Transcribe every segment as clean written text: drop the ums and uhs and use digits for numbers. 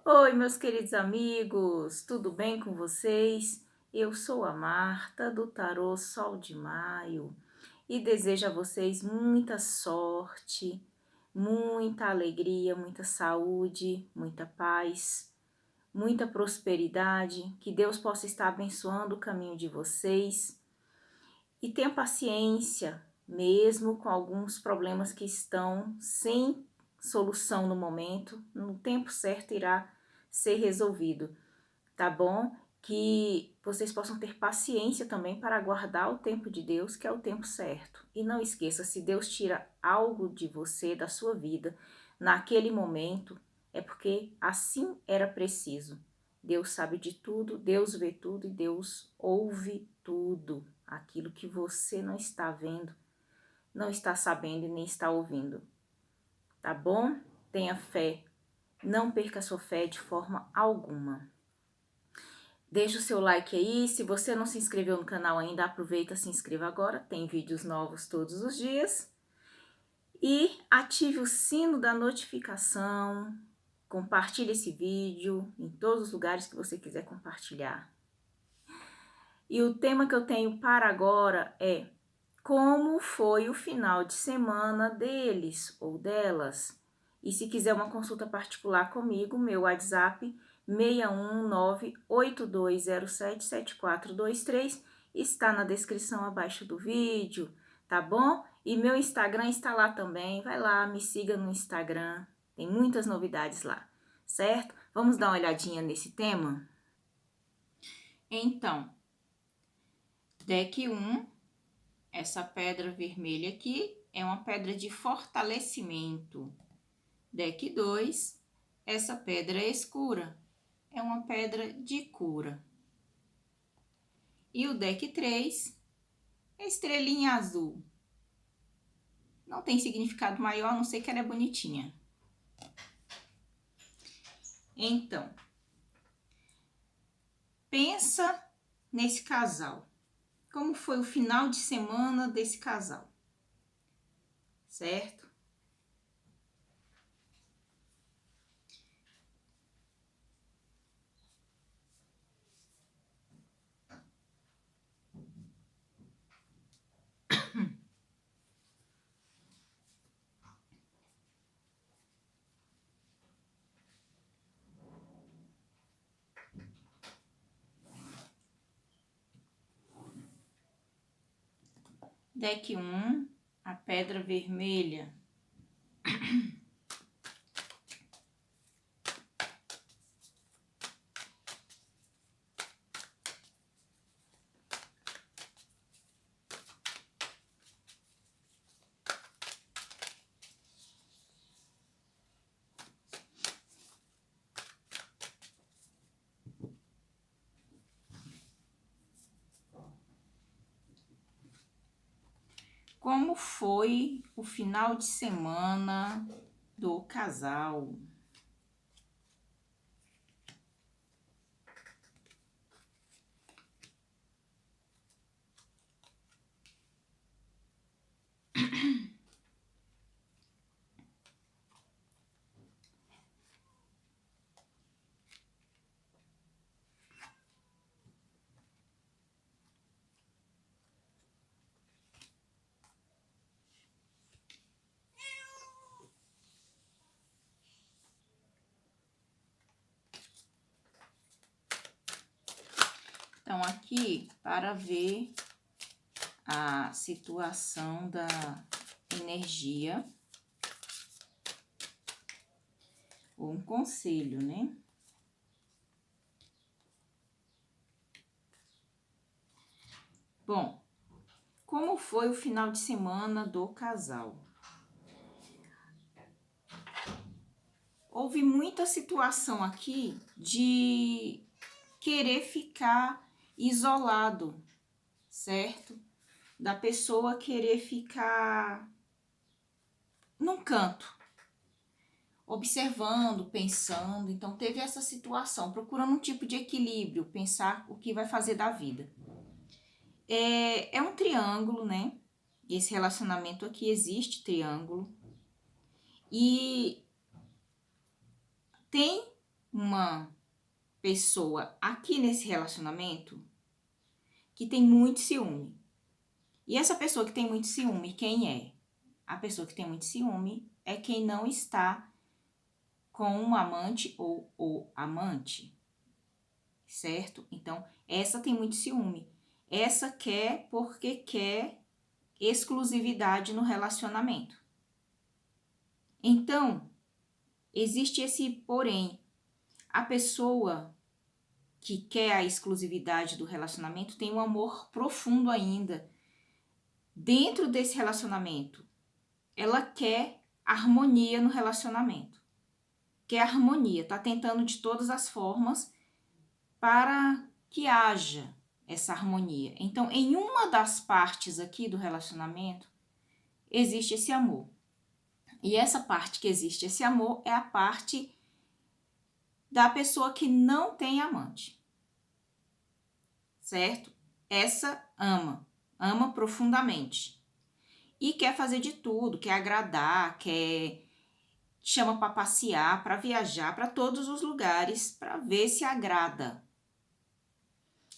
Oi, meus queridos amigos, tudo bem com vocês? Eu sou a Marta do Tarô Sol de Maio e desejo a vocês muita sorte, muita alegria, muita saúde, muita paz, muita prosperidade, que Deus possa estar abençoando o caminho de vocês e tenha paciência, mesmo com alguns problemas que estão sem solução no momento, no tempo certo irá ser resolvido, tá bom? Que vocês possam ter paciência também para aguardar o tempo de Deus, que é o tempo certo. E não esqueça, se Deus tira algo de você, da sua vida, naquele momento, é porque assim era preciso. Deus sabe de tudo, Deus vê tudo e Deus ouve tudo. Aquilo que você não está vendo, não está sabendo e nem está ouvindo. Tá bom? Tenha fé. Não perca a sua fé de forma alguma. Deixa o seu like aí. Se você não se inscreveu no canal ainda, aproveita, se inscreva agora. Tem vídeos novos todos os dias. E ative o sino da notificação. Compartilhe esse vídeo em todos os lugares que você quiser compartilhar. E o tema que eu tenho para agora é: como foi o final de semana deles ou delas? E se quiser uma consulta particular comigo, meu WhatsApp 61982077423 está na descrição abaixo do vídeo, tá bom? E meu Instagram está lá também, vai lá, me siga no Instagram, tem muitas novidades lá, certo? Vamos dar uma olhadinha nesse tema? Então, deck 1, essa pedra vermelha aqui é uma pedra de fortalecimento. Deck 2, essa pedra escura é uma pedra de cura. E o deck 3, estrelinha azul. Não tem significado maior, a não ser que ela é bonitinha. Então, pensa nesse casal. Como foi o final de semana desse casal? Certo? Deck 1, a pedra vermelha. Como foi o final de semana do casal? Então, aqui, para ver a situação da energia, ou um conselho, né? Bom, como foi o final de semana do casal? Houve muita situação aqui de querer ficar isolado, certo? Da pessoa querer ficar num canto, observando, pensando. Então, teve essa situação, procurando um tipo de equilíbrio, pensar o que vai fazer da vida. É um triângulo, né? Esse relacionamento aqui existe triângulo. E tem uma pessoa aqui nesse relacionamento que tem muito ciúme. E essa pessoa que tem muito ciúme, quem é? A pessoa que tem muito ciúme é quem não está com um amante ou o amante, certo? Então, essa tem muito ciúme. Essa quer porque quer exclusividade no relacionamento. Então, existe esse porém. A pessoa que quer a exclusividade do relacionamento tem um amor profundo ainda. Dentro desse relacionamento, ela quer harmonia no relacionamento. Quer harmonia, tá tentando de todas as formas para que haja essa harmonia. Então, em uma das partes aqui do relacionamento, existe esse amor. E essa parte que existe esse amor é a parte da pessoa que não tem amante. Certo? Essa ama profundamente. E quer fazer de tudo, quer agradar, chama para passear, para viajar, para todos os lugares, para ver se agrada.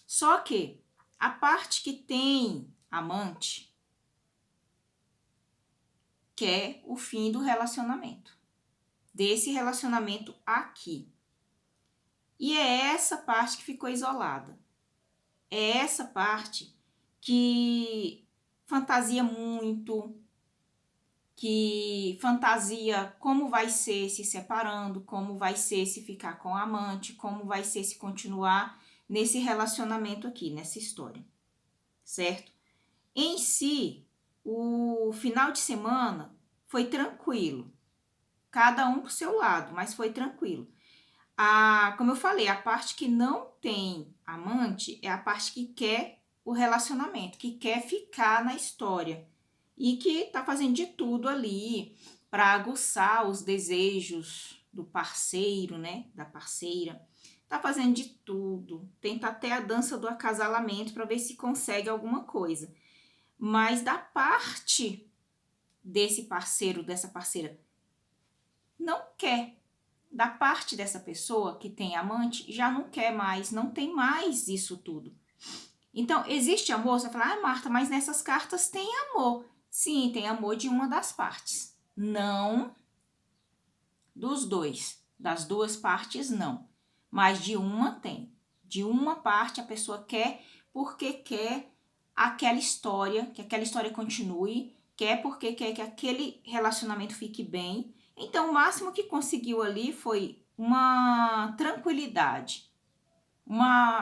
Só que a parte que tem amante quer o fim do relacionamento, desse relacionamento aqui. E é essa parte que ficou isolada. É essa parte que fantasia muito, que fantasia como vai ser se separando, como vai ser se ficar com o amante, como vai ser se continuar nesse relacionamento aqui, nessa história, certo? Em si, o final de semana foi tranquilo, cada um pro seu lado, mas foi tranquilo. Como eu falei, a parte que não tem amante é a parte que quer o relacionamento, que quer ficar na história e que tá fazendo de tudo ali para aguçar os desejos do parceiro, né, da parceira. Tá fazendo de tudo, tenta até a dança do acasalamento para ver se consegue alguma coisa. Mas da parte desse parceiro, dessa parceira, não quer. Da parte dessa pessoa que tem amante, já não quer mais, não tem mais isso tudo. Então, existe amor? Você fala, Marta, mas nessas cartas tem amor. Sim, tem amor de uma das partes. Não dos dois. Das duas partes, não. Mas de uma tem. De uma parte a pessoa quer porque quer aquela história, que aquela história continue, quer porque quer que aquele relacionamento fique bem. Então, o máximo que conseguiu ali foi uma tranquilidade,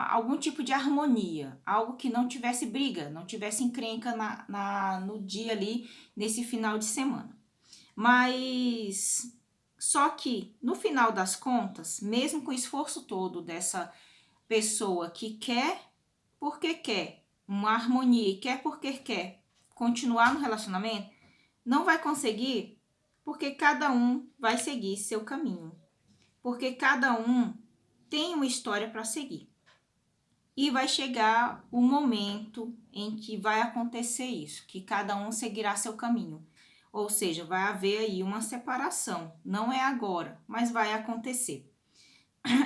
algum tipo de harmonia, algo que não tivesse briga, não tivesse encrenca no dia ali, nesse final de semana. Mas, só que, no final das contas, mesmo com o esforço todo dessa pessoa que quer porque quer uma harmonia e quer porque quer continuar no relacionamento, não vai conseguir porque cada um vai seguir seu caminho. Porque cada um tem uma história para seguir. E vai chegar o momento em que vai acontecer isso, que cada um seguirá seu caminho. Ou seja, vai haver aí uma separação. Não é agora, mas vai acontecer.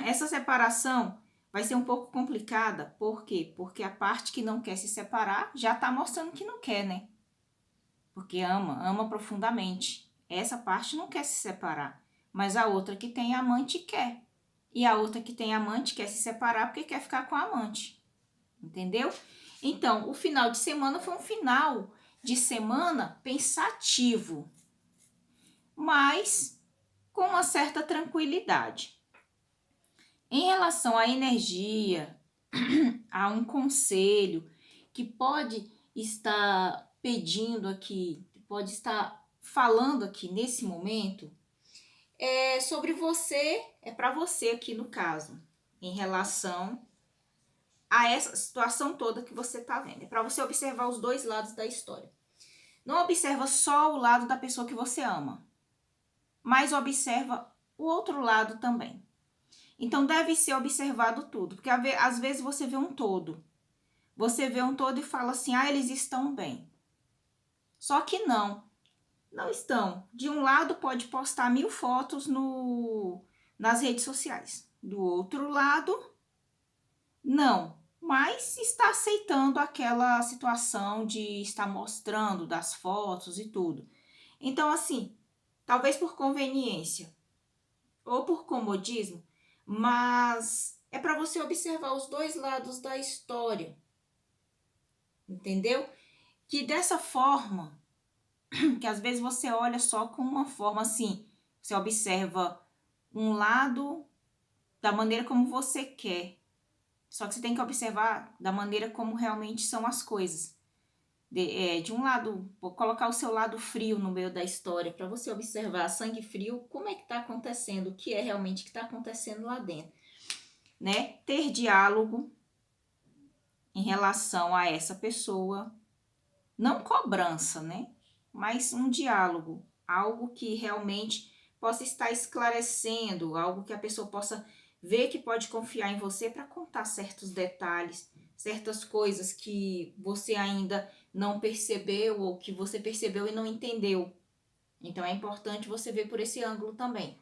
Essa separação vai ser um pouco complicada. Por quê? Porque a parte que não quer se separar já está mostrando que não quer, né? Porque ama profundamente. Essa parte não quer se separar. Mas a outra que tem amante quer. E a outra que tem amante quer se separar porque quer ficar com a amante. Entendeu? Então, o final de semana foi um final de semana pensativo, mas com uma certa tranquilidade. Em relação à energia, a um conselho que pode estar pedindo aqui, pode estar falando aqui nesse momento, é sobre você, é para você aqui no caso, em relação a essa situação toda que você está vendo. É para você observar os dois lados da história. Não observa só o lado da pessoa que você ama, mas observa o outro lado também. Então, deve ser observado tudo, porque às vezes você vê um todo. Você vê um todo e fala assim, eles estão bem. Só que não estão. De um lado, pode postar 1000 fotos nas redes sociais. Do outro lado, não, mas está aceitando aquela situação de estar mostrando das fotos e tudo. Então, assim, talvez por conveniência ou por comodismo, mas é para você observar os dois lados da história, entendeu? Que dessa forma, que às vezes você olha só com uma forma assim, você observa um lado da maneira como você quer, só que você tem que observar da maneira como realmente são as coisas. De um lado, vou colocar o seu lado frio no meio da história para você observar sangue frio, como é que está acontecendo, o que é realmente que está acontecendo lá dentro, né? Ter diálogo em relação a essa pessoa, não cobrança, né? Mas um diálogo, algo que realmente possa estar esclarecendo, algo que a pessoa possa ver que pode confiar em você para contar certos detalhes, certas coisas que você ainda não percebeu ou que você percebeu e não entendeu. Então é importante você ver por esse ângulo também.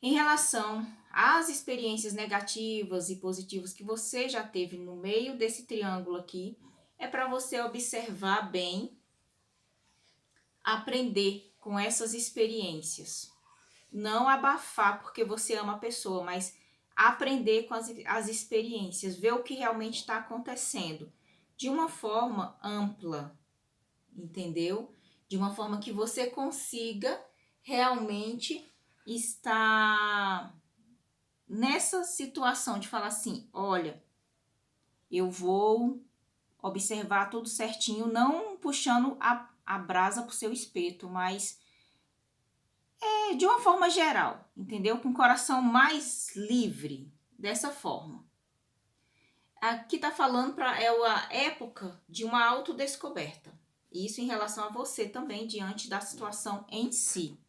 Em relação às experiências negativas e positivas que você já teve no meio desse triângulo aqui, é para você observar bem, aprender com essas experiências. Não abafar porque você ama a pessoa, mas aprender com as experiências, ver o que realmente está acontecendo de uma forma ampla, entendeu? De uma forma que você consiga realmente estar nessa situação de falar assim, olha, eu vou observar tudo certinho, não puxando a brasa para o seu espeto, mas de uma forma geral, entendeu? Com o coração mais livre, dessa forma. Aqui tá falando é a época de uma autodescoberta. Isso em relação a você também, diante da situação em si.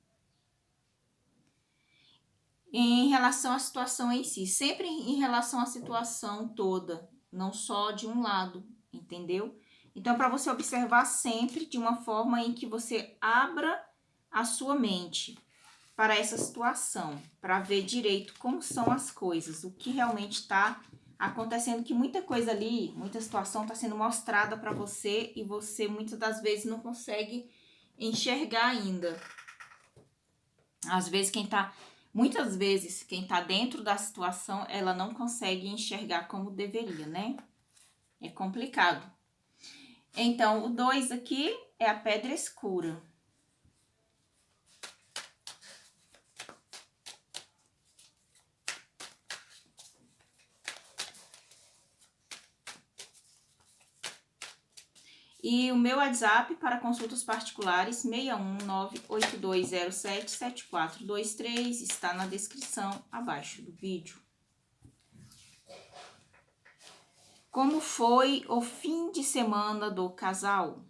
Em relação à situação em si, sempre em relação à situação toda, não só de um lado, entendeu? Então, para você observar sempre de uma forma em que você abra a sua mente para essa situação, para ver direito como são as coisas, o que realmente está acontecendo, que muita coisa ali, muita situação está sendo mostrada para você e você muitas das vezes não consegue enxergar ainda. Às vezes muitas vezes quem está dentro da situação, ela não consegue enxergar como deveria, né? É complicado. Então, o 2 aqui é a pedra escura. E o meu WhatsApp para consultas particulares, 61982077423, está na descrição abaixo do vídeo. Como foi o fim de semana do casal?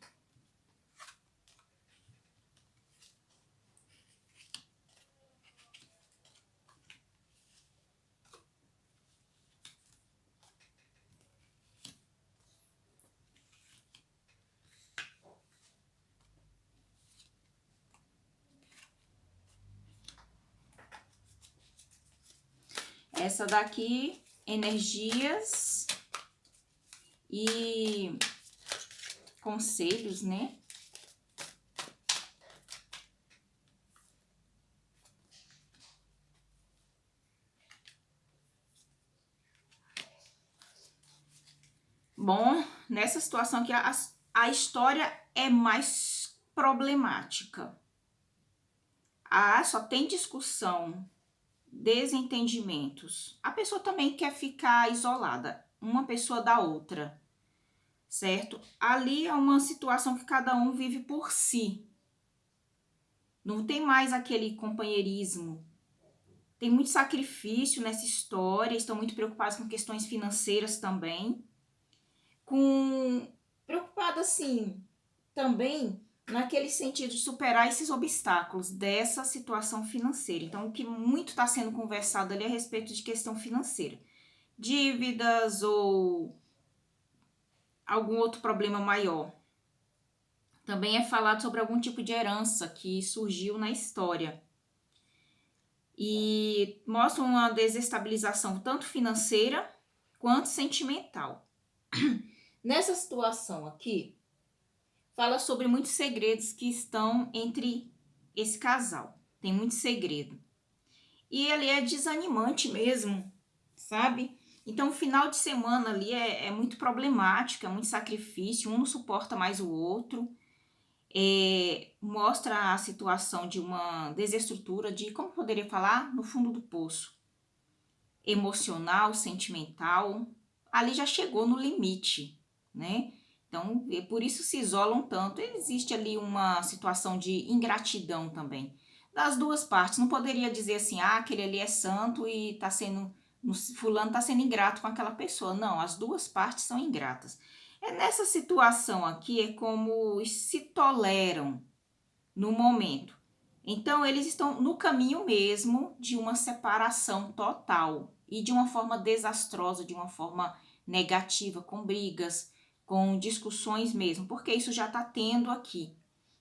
Essa daqui, energias e conselhos, né? Bom, nessa situação aqui, a história é mais problemática. Só tem discussão, desentendimentos. A pessoa também quer ficar isolada, uma pessoa da outra, certo? Ali é uma situação que cada um vive por si. Não tem mais aquele companheirismo. Tem muito sacrifício nessa história, estão muito preocupados com questões financeiras também. Preocupado assim, também naquele sentido de superar esses obstáculos dessa situação financeira. Então, o que muito está sendo conversado ali é a respeito de questão financeira. Dívidas ou algum outro problema maior. Também é falado sobre algum tipo de herança que surgiu na história. e mostra uma desestabilização tanto financeira quanto sentimental. Nessa situação aqui, fala sobre muitos segredos que estão entre esse casal. Tem muito segredo. E ele é desanimante mesmo, sabe? Então, o final de semana ali é muito problemático, é muito sacrifício, um não suporta mais o outro. Mostra a situação de uma desestrutura, de, como poderia falar, no fundo do poço. Emocional, sentimental, ali já chegou no limite, né? Então, por isso se isolam tanto. Existe ali uma situação de ingratidão também. Das duas partes, não poderia dizer assim, ah, aquele ali é santo e tá sendo, fulano tá sendo ingrato com aquela pessoa. Não, as duas partes são ingratas. É nessa situação aqui, é como se toleram no momento. Então, eles estão no caminho mesmo de uma separação total e de uma forma desastrosa, de uma forma negativa, com brigas, com discussões mesmo, porque isso já está tendo aqui.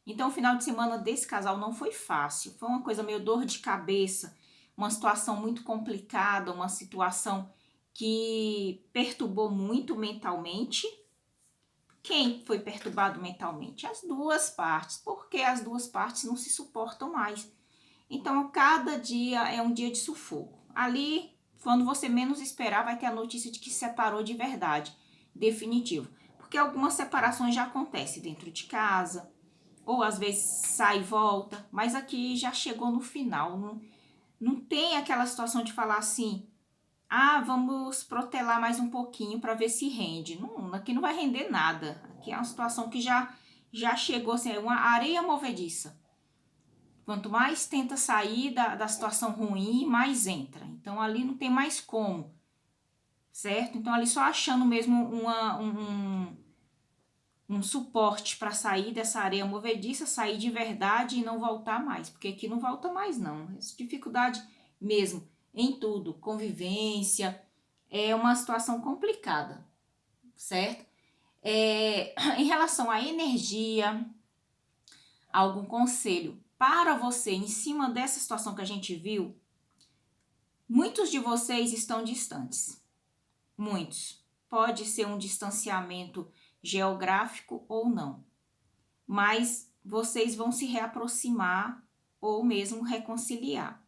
Então, o final de semana desse casal não foi fácil, foi uma coisa meio dor de cabeça, uma situação muito complicada, uma situação que perturbou muito mentalmente. Quem foi perturbado mentalmente? As duas partes, porque as duas partes não se suportam mais. Então, cada dia é um dia de sufoco. Ali, quando você menos esperar, vai ter a notícia de que separou de verdade, definitivo. Porque algumas separações já acontecem dentro de casa, ou às vezes sai e volta, mas aqui já chegou no final. Não tem aquela situação de falar assim, ah, vamos protelar mais um pouquinho para ver se rende. Não, aqui não vai render nada. Aqui é uma situação que já chegou, assim, é uma areia movediça. Quanto mais tenta sair da situação ruim, mais entra. Então, ali não tem mais como, certo? Então, ali só achando mesmo um suporte para sair dessa areia movediça, sair de verdade e não voltar mais. Porque aqui não volta mais, não. Essa dificuldade mesmo em tudo, convivência, é uma situação complicada, certo? Em relação à energia, algum conselho para você em cima dessa situação que a gente viu? Muitos de vocês estão distantes, muitos. Pode ser um distanciamento geográfico ou não, mas vocês vão se reaproximar ou mesmo reconciliar,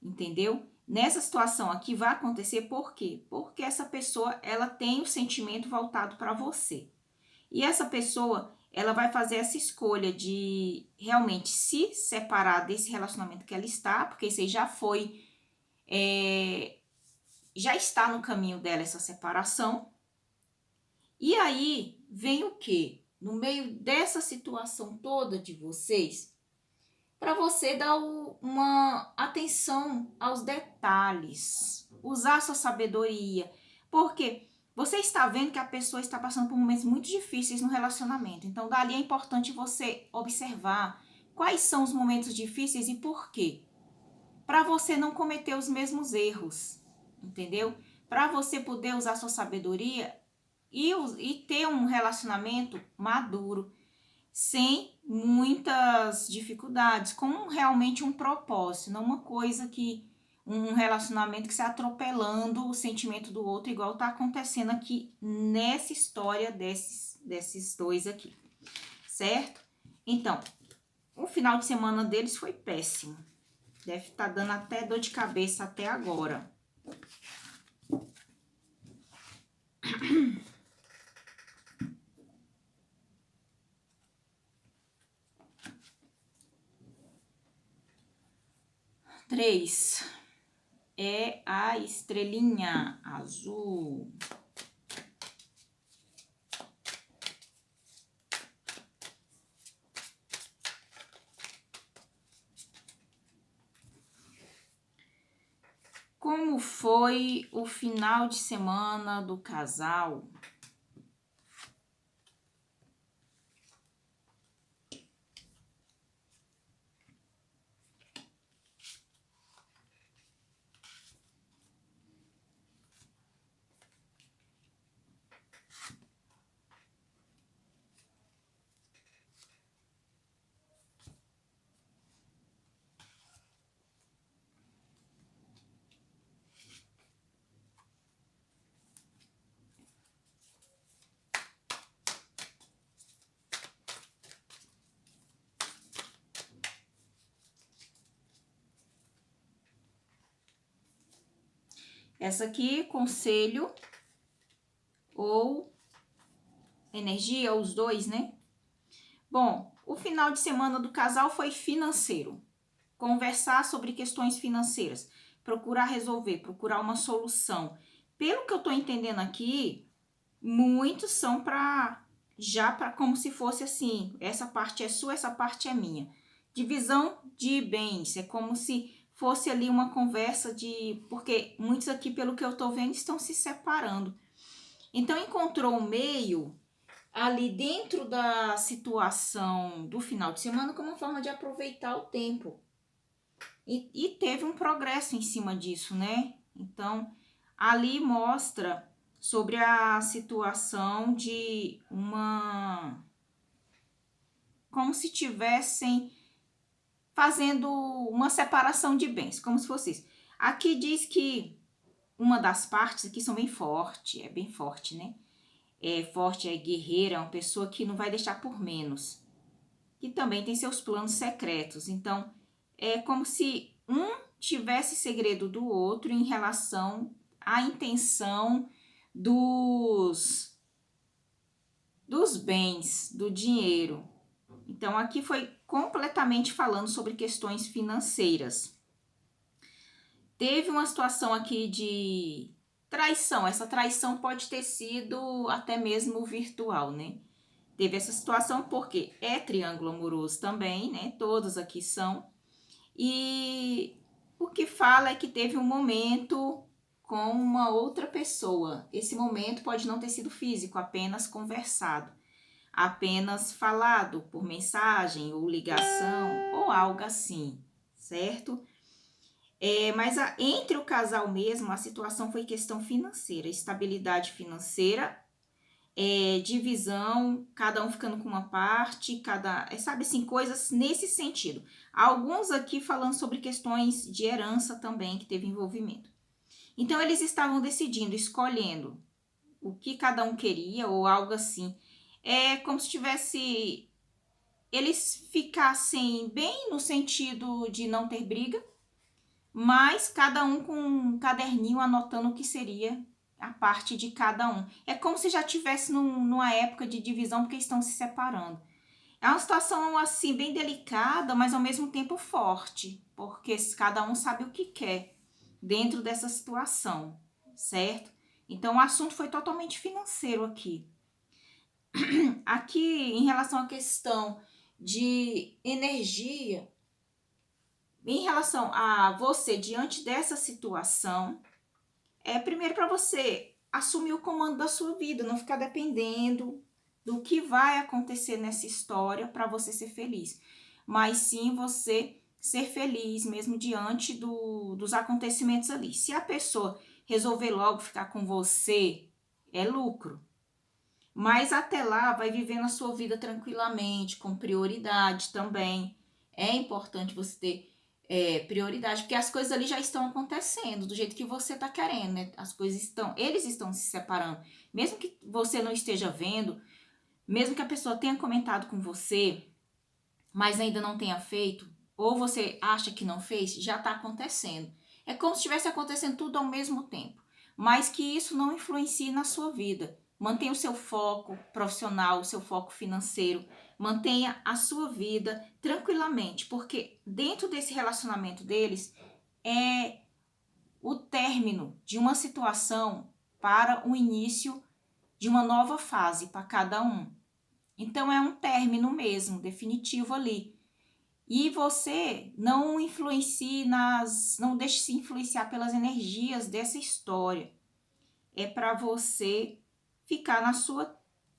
entendeu? Nessa situação aqui vai acontecer por quê? Porque essa pessoa, ela tem o sentimento voltado para você. E essa pessoa, ela vai fazer essa escolha de realmente se separar desse relacionamento que ela está, porque isso aí já foi, já está no caminho dela essa separação. E aí vem o quê? No meio dessa situação toda de vocês, para você dar uma atenção aos detalhes, usar sua sabedoria, porque você está vendo que a pessoa está passando por momentos muito difíceis no relacionamento. Então, dali é importante você observar quais são os momentos difíceis e por quê. Para você não cometer os mesmos erros, entendeu? Para você poder usar sua sabedoria e ter um relacionamento maduro, sem muitas dificuldades, com realmente um propósito, não uma coisa que um relacionamento que está atropelando o sentimento do outro, igual está acontecendo aqui nessa história desses dois aqui, certo? Então, o final de semana deles foi péssimo. Deve estar dando até dor de cabeça até agora. Três é a estrelinha azul. Como foi o final de semana do casal? Essa aqui, conselho ou energia, ou os dois, né? Bom, o final de semana do casal foi financeiro. Conversar sobre questões financeiras, procurar resolver, procurar uma solução. Pelo que eu tô entendendo aqui, muitos são para como se fosse assim, essa parte é sua, essa parte é minha. Divisão de bens, é como se fosse ali uma conversa porque muitos aqui, pelo que eu tô vendo, estão se separando. Então encontrou um meio ali dentro da situação do final de semana como uma forma de aproveitar o tempo. E teve um progresso em cima disso, né? Então, ali mostra sobre a situação de como se tivessem fazendo uma separação de bens, como se fosse isso. Aqui diz que uma das partes aqui são bem forte, né? É forte, é guerreira, é uma pessoa que não vai deixar por menos. Que também tem seus planos secretos. Então, é como se um tivesse segredo do outro em relação à intenção dos bens, do dinheiro. Então, aqui foi completamente falando sobre questões financeiras. Teve uma situação aqui de traição. Essa traição pode ter sido até mesmo virtual, né? Teve essa situação porque é triângulo amoroso também, né? Todos aqui são. E o que fala é que teve um momento com uma outra pessoa. Esse momento pode não ter sido físico, apenas conversado, apenas falado por mensagem ou ligação ou algo assim, certo? Mas entre o casal mesmo, a situação foi questão financeira, estabilidade financeira, divisão, cada um ficando com uma parte, sabe assim, coisas nesse sentido. Alguns aqui falando sobre questões de herança também, que teve envolvimento. Então, eles estavam decidindo, escolhendo o que cada um queria ou algo assim. É como se tivesse eles ficassem bem no sentido de não ter briga, mas cada um com um caderninho anotando o que seria a parte de cada um. É como se já tivesse numa época de divisão porque estão se separando. É uma situação assim bem delicada, mas ao mesmo tempo forte, porque cada um sabe o que quer dentro dessa situação, certo? Então o assunto foi totalmente financeiro aqui. Aqui em relação à questão de energia, em relação a você diante dessa situação, primeiro para você assumir o comando da sua vida, não ficar dependendo do que vai acontecer nessa história para você ser feliz, mas sim você ser feliz mesmo diante dos acontecimentos ali. Se a pessoa resolver logo ficar com você, é lucro. Mas até lá vai vivendo a sua vida tranquilamente, com prioridade também. É importante você ter prioridade, porque as coisas ali já estão acontecendo do jeito que você está querendo, né? Eles estão se separando. Mesmo que você não esteja vendo, mesmo que a pessoa tenha comentado com você, mas ainda não tenha feito, ou você acha que não fez, já está acontecendo. É como se estivesse acontecendo tudo ao mesmo tempo, mas que isso não influencie na sua vida. Mantenha o seu foco profissional, o seu foco financeiro, mantenha a sua vida tranquilamente, porque dentro desse relacionamento deles é o término de uma situação para o início de uma nova fase para cada um. Então é um término mesmo, definitivo ali. E você não não deixe se influenciar pelas energias dessa história. É para você ficar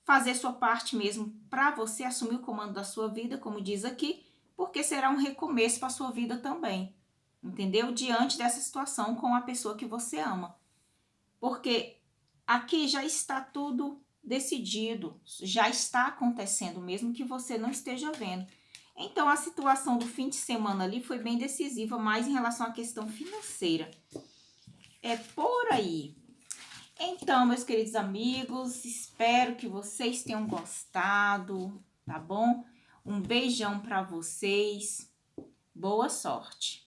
fazer sua parte mesmo, para você assumir o comando da sua vida, como diz aqui, porque será um recomeço para sua vida também. Entendeu? Diante dessa situação com a pessoa que você ama. Porque aqui já está tudo decidido, já está acontecendo, mesmo que você não esteja vendo. Então, a situação do fim de semana ali foi bem decisiva, mais em relação à questão financeira. É por aí. Então, meus queridos amigos, espero que vocês tenham gostado, tá bom? Um beijão para vocês. Boa sorte.